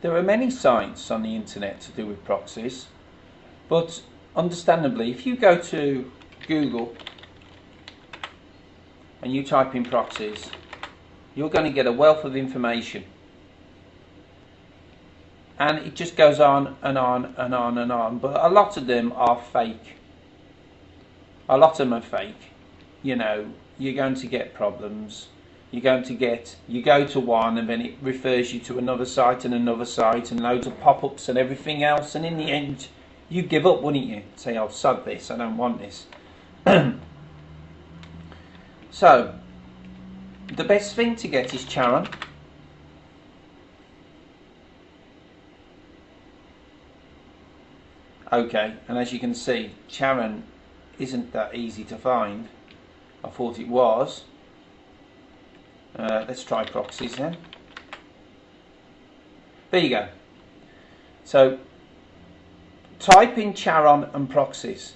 There are many sites on the internet to do with proxies, but understandably, if you go to Google and you type in proxies, you're going to get a wealth of information. And it just goes on and on and on and on, but a lot of them are fake. A lot of them are fake. You know, you're going to get problems. You go to one and then it refers you to another site and loads of pop-ups and everything else, and in the end you give up, wouldn't you? Say, oh, sod this, I don't want this. So the best thing to get is Charon. Okay, and as you can see, Charon isn't that easy to find. I thought it was. Let's try proxies then. There you go. So type in charon and proxies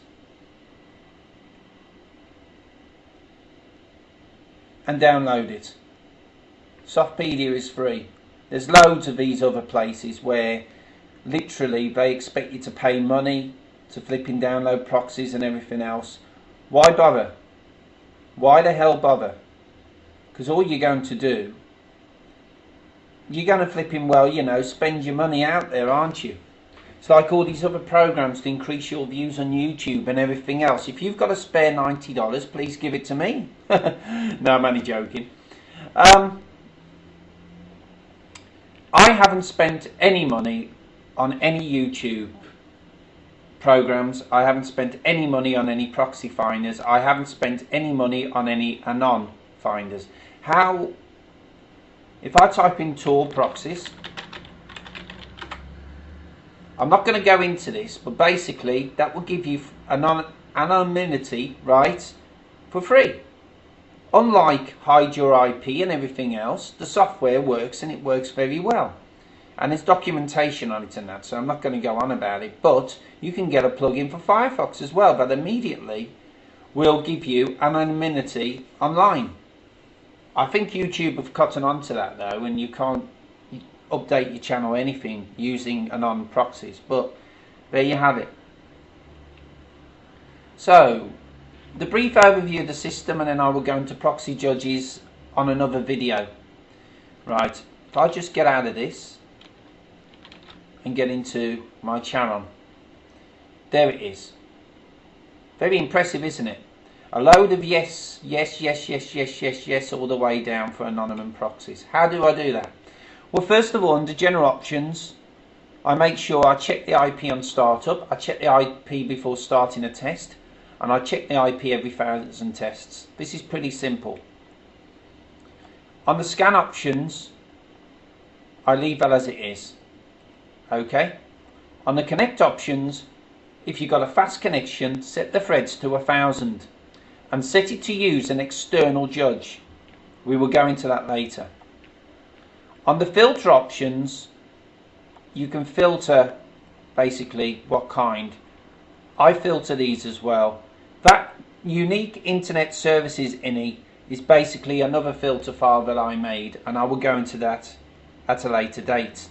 and download it. Softpedia is free. There's loads of these other places where literally they expect you to pay money to flipping download proxies and everything else. Why bother? Why the hell bother? Because all you're going to do, you're going to flipping, well, you know, spend your money out there, aren't you? It's like all these other programs to increase your views on YouTube and everything else. If you've got a spare $90, please give it to me. No, I'm only joking. I haven't spent any money on any YouTube programs. I haven't spent any money on any proxy finders. I haven't spent any money on any anon finders. How, if I type in Tor proxies, I'm not going to go into this, but basically that will give you anonymity, right, for free. Unlike hide your IP and everything else, the software works, and it works very well. And there's documentation on it and that, so I'm not going to go on about it. But you can get a plugin for Firefox as well that immediately will give you anonymity online. I think YouTube have gotten onto that though, and you can't update your channel or anything using anon proxies. But there you have it. So the brief overview of the system, and then I will go into proxy judges on another video. Right, if I just get out of this and get into my charon, there it is. Very impressive, isn't it? A load of yes, yes, yes, yes, yes, yes, yes, all the way down for anonymous proxies. How do I do that? Well, first of all, under general options, I make sure I check the IP on startup. I check the IP before starting a test, and I check the IP every 1,000 tests. This is pretty simple. On the scan options, I leave that as it is. Okay. On the connect options, if you've got a fast connection, set the threads to 1,000 and set it to use an external judge. We will go into that later. On the filter options, you can filter basically what kind. I filter these as well. That unique internet services INI is basically another filter file that I made, and I will go into that at a later date.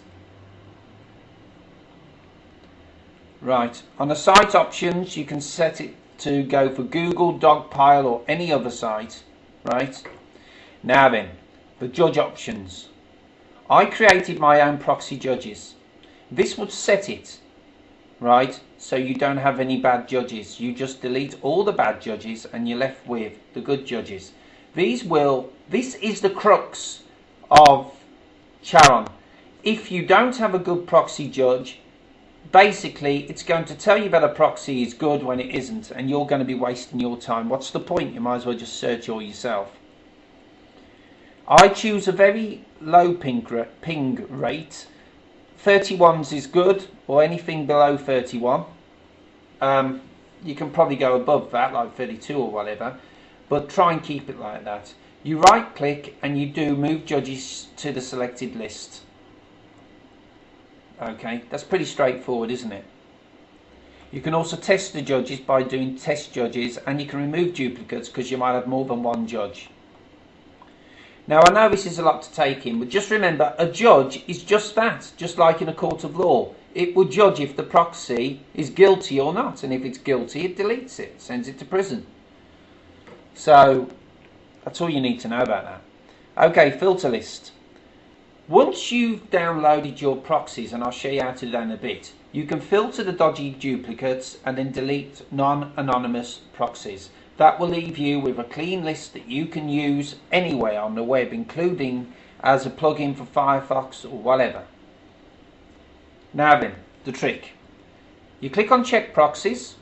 Right, on the site options, you can set it to go for Google, Dogpile, or any other site. Right, now then, the judge options. I created my own proxy judges. This would set it, right, so you don't have any bad judges. You just delete all the bad judges and you're left with the good judges. This is the crux of Charon. If you don't have a good proxy judge, basically it's going to tell you that a proxy is good when it isn't, and you're going to be wasting your time. What's the point? You might as well just search all yourself. I choose a very low ping rate. 31s is good, or anything below 31. You can probably go above that, like 32 or whatever, but try and keep it like that. You right click and you do move judges to the selected list. Okay, that's pretty straightforward, isn't it? You can also test the judges by doing test judges, and you can remove duplicates because you might have more than one judge. Now I know this is a lot to take in, but just remember, a judge is just that, just like in a court of law. It will judge if the proxy is guilty or not, and if it's guilty, it deletes it, sends it to prison. So that's all you need to know about that. Okay, filter list. Once you've downloaded your proxies, and I'll show you how to do that in a bit, you can filter the dodgy duplicates and then delete non-anonymous proxies. That will leave you with a clean list that you can use anywhere on the web, including as a plugin for Firefox or whatever. Now then, the trick. You click on check proxies.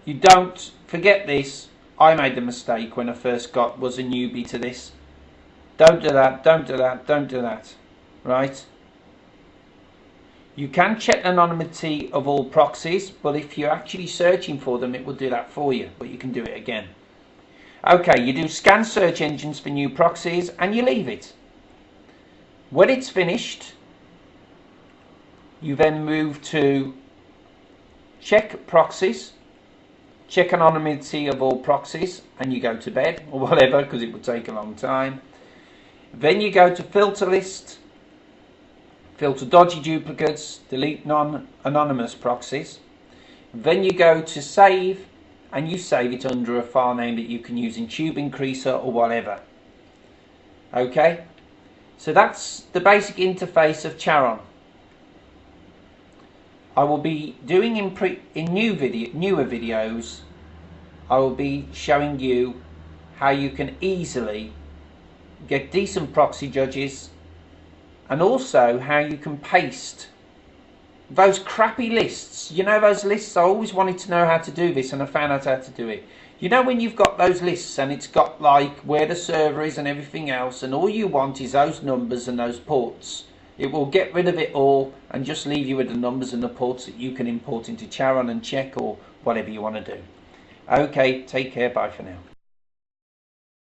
You don't forget this. I made the mistake when I first was a newbie to this. Don't do that, don't do that, don't do that. Right? You can check anonymity of all proxies, but if you're actually searching for them, it will do that for you, but you can do it again. Okay, you do scan search engines for new proxies and you leave it. When it's finished, you then move to check proxies, check anonymity of all proxies, and you go to bed or whatever, because it would take a long time. Then you go to filter list, filter dodgy duplicates, delete non-anonymous proxies. Then you go to save, and you save it under a file name that you can use in Tube Increaser or whatever. Okay, so that's the basic interface of Charon. I will be doing in newer videos, I will be showing you how you can easily get decent proxy judges, and also how you can paste those crappy lists. You know those lists? I always wanted to know how to do this, and I found out how to do it. You know when you've got those lists and it's got like where the server is and everything else, and all you want is those numbers and those ports. It will get rid of it all and just leave you with the numbers and the ports that you can import into Charon and check or whatever you want to do. Okay, take care, bye for now.